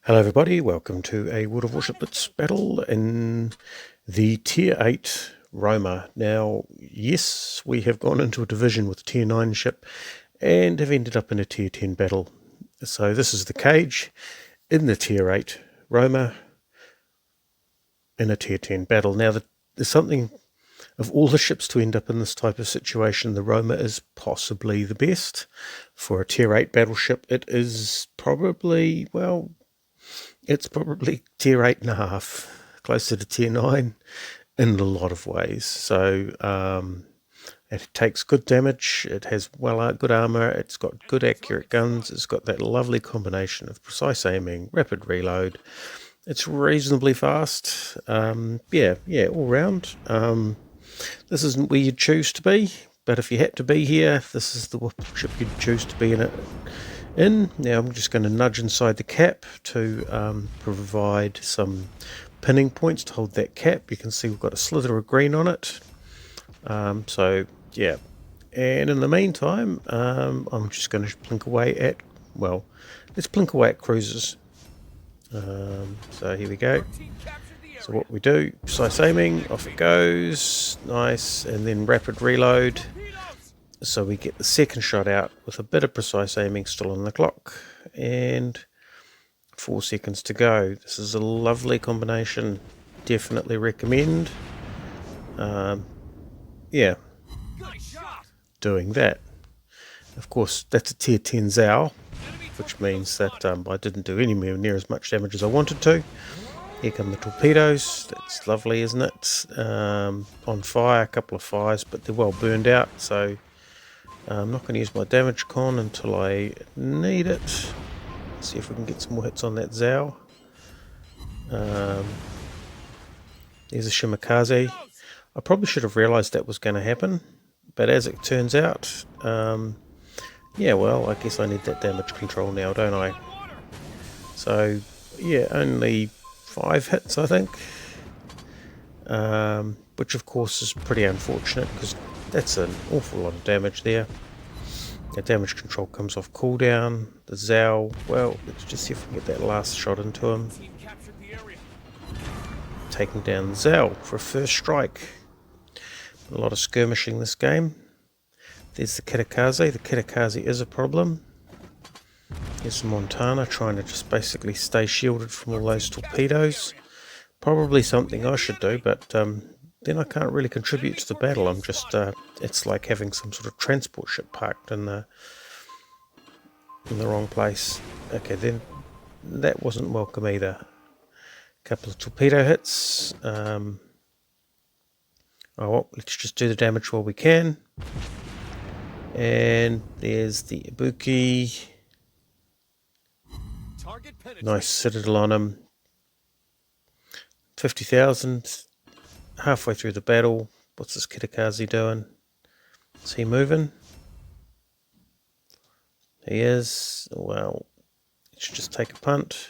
Hello everybody, welcome to a World of Warships Blitz battle in the Tier 8 Roma. Now, yes, we have gone into a division with a Tier 9 ship and have ended up in a Tier 10 battle. So this is the cage in the Tier 8 Roma in a Tier 10 battle. Now, there's something, of all the ships to end up in this type of situation, the Roma is possibly the best. For a Tier 8 battleship, it is probably, well, it's probably Tier 8.5, closer to Tier 9 in a lot of ways. So it takes good damage, it has good armour, it's got good accurate guns, it's got that lovely combination of precise aiming, rapid reload, it's reasonably fast, yeah, all round. This isn't where you'd choose to be, but if you had to be here, this is the ship you'd choose to be in. Now I'm just going to nudge inside the cap to provide some pinning points to hold that cap. You can see we've got a slither of green on it. So yeah, and in the meantime, I'm just going to plink away at, well, let's plink away at cruisers. So here we go. So what we do, precise aiming, off it goes, nice, and then rapid reload. So we get the second shot out with a bit of precise aiming still on the clock, and 4 seconds to go. This is a lovely combination, definitely recommend. Yeah, doing that. Of course, that's a Tier 10 Zao, which means that I didn't do anywhere near as much damage as I wanted to. Here come the torpedoes. That's lovely, isn't it? On fire, a couple of fires, but they're well burned out, so I'm not going to use my damage con until I need it. Let's see if we can get some more hits on that Zao. There's a Shimakaze. I probably should have realised that was going to happen, but as it turns out, yeah, well, I guess I need that damage control now, don't I? So, yeah, only 5 hits, I think. Which of course is pretty unfortunate, because that's an awful lot of damage there. The damage control comes off cooldown. The Zao, well, let's just see if we can get that last shot into him. Taking down the Zao for a first strike. A lot of skirmishing this game. There's the Kitakaze. The Kitakaze is a problem. Here's Montana trying to just basically stay shielded from all those torpedoes. Probably something I should do, but then I can't really contribute to the battle. I'm just, it's like having some sort of transport ship parked in the wrong place. Okay, then that wasn't welcome either. A couple of torpedo hits. Oh well, let's just do the damage while we can. And there's the Ibuki. Nice citadel on him. 50,000. Halfway through the battle. What's this Kitakaze doing? Is he moving? He is. Well, let's just take a punt.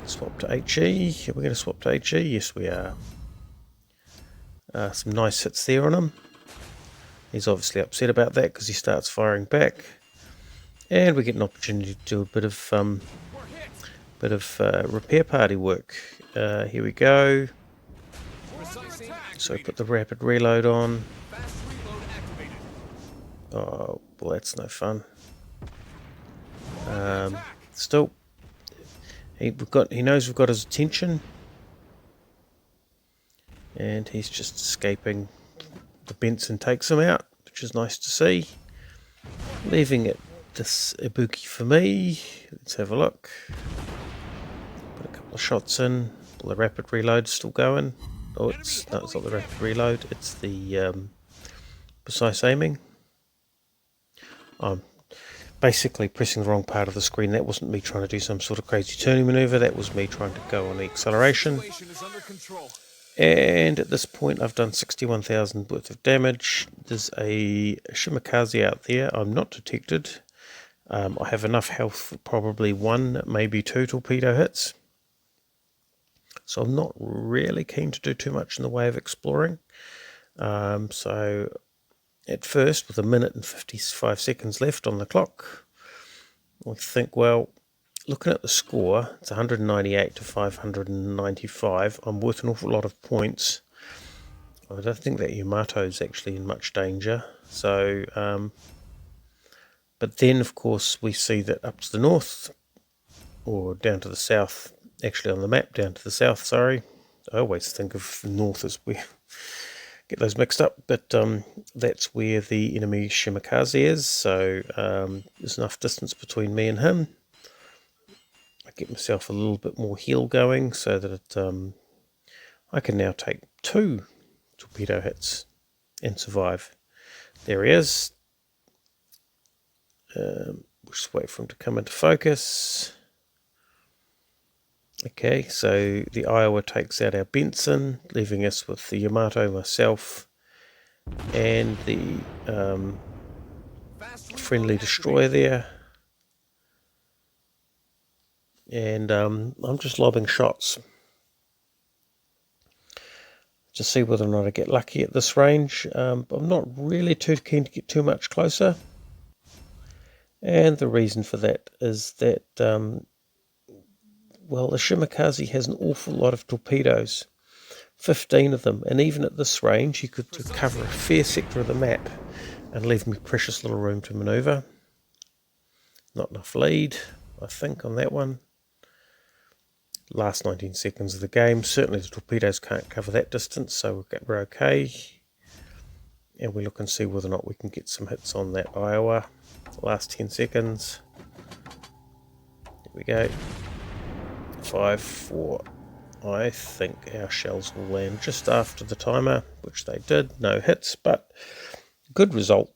Swap to HE. Are we going to swap to HE? Yes, we are. Some nice hits there on him. He's obviously upset about that because he starts firing back. And we get an opportunity to do a bit of repair party work. Here we go. So put the rapid reload on. Oh, well, that's no fun. Still, he knows we've got his attention, and he's just escaping. The Benson takes him out, which is nice to see. Leaving it this Ibuki for me. Let's have a look. Put a couple of shots in. Well, the rapid reload's still going. Oh, it's not the rapid reload. It's the precise aiming. I'm basically pressing the wrong part of the screen. That wasn't me trying to do some sort of crazy turning maneuver. That was me trying to go on the acceleration. And at this point, I've done 61,000 worth of damage. There's a Shimakaze out there. I'm not detected. I have enough health for probably 1, maybe 2 torpedo hits. So I'm not really keen to do too much in the way of exploring. So at first, with 1 minute and 55 seconds left on the clock, I think, well, looking at the score, it's 198 to 595. I'm worth an awful lot of points. I don't think that Yamato is actually in much danger. So, but then of course we see that up to the north, or down to the south, actually on the map, down to the south, sorry. I always think of north as we get those mixed up, but that's where the enemy Shimakaze is, so there's enough distance between me and him. I get myself a little bit more heal going so that I can now take 2 torpedo hits and survive. There he is. We'll just wait for him to come into focus. Okay, so the Iowa takes out our Benson, leaving us with the Yamato, myself, and the friendly destroyer there. And I'm just lobbing shots to see whether or not I get lucky at this range. I'm not really too keen to get too much closer. And the reason for that is that well, the Shimakaze has an awful lot of torpedoes, 15 of them, and even at this range you could cover a fair sector of the map and leave me precious little room to manoeuvre. Not enough lead, I think, on that one. Last 19 seconds of the game. Certainly the torpedoes can't cover that distance, so we're okay. And we look and see whether or not we can get some hits on that Iowa. Last 10 seconds. There we go. 5, 4. I think our shells will land just after the timer, which they did. No hits, but good result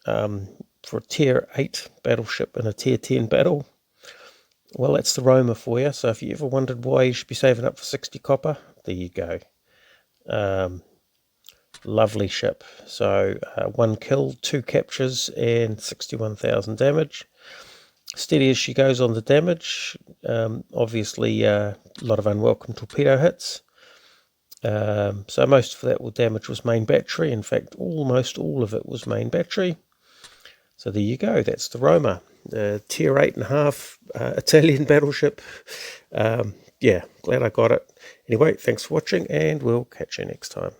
for a tier 8 battleship in a tier 10 battle. Well, that's the Roma for you. So if you ever wondered why you should be saving up for 60 copper, there you go. Lovely ship. So 1 kill, 2 captures, and 61,000 damage. Steady as she goes on the damage. Obviously a lot of unwelcome torpedo hits. So most of that damage was main battery. In fact, almost all of it was main battery. So there you go. That's the Roma, the tier 8.5 Italian battleship. Yeah, glad I got it. Anyway, thanks for watching, and we'll catch you next time.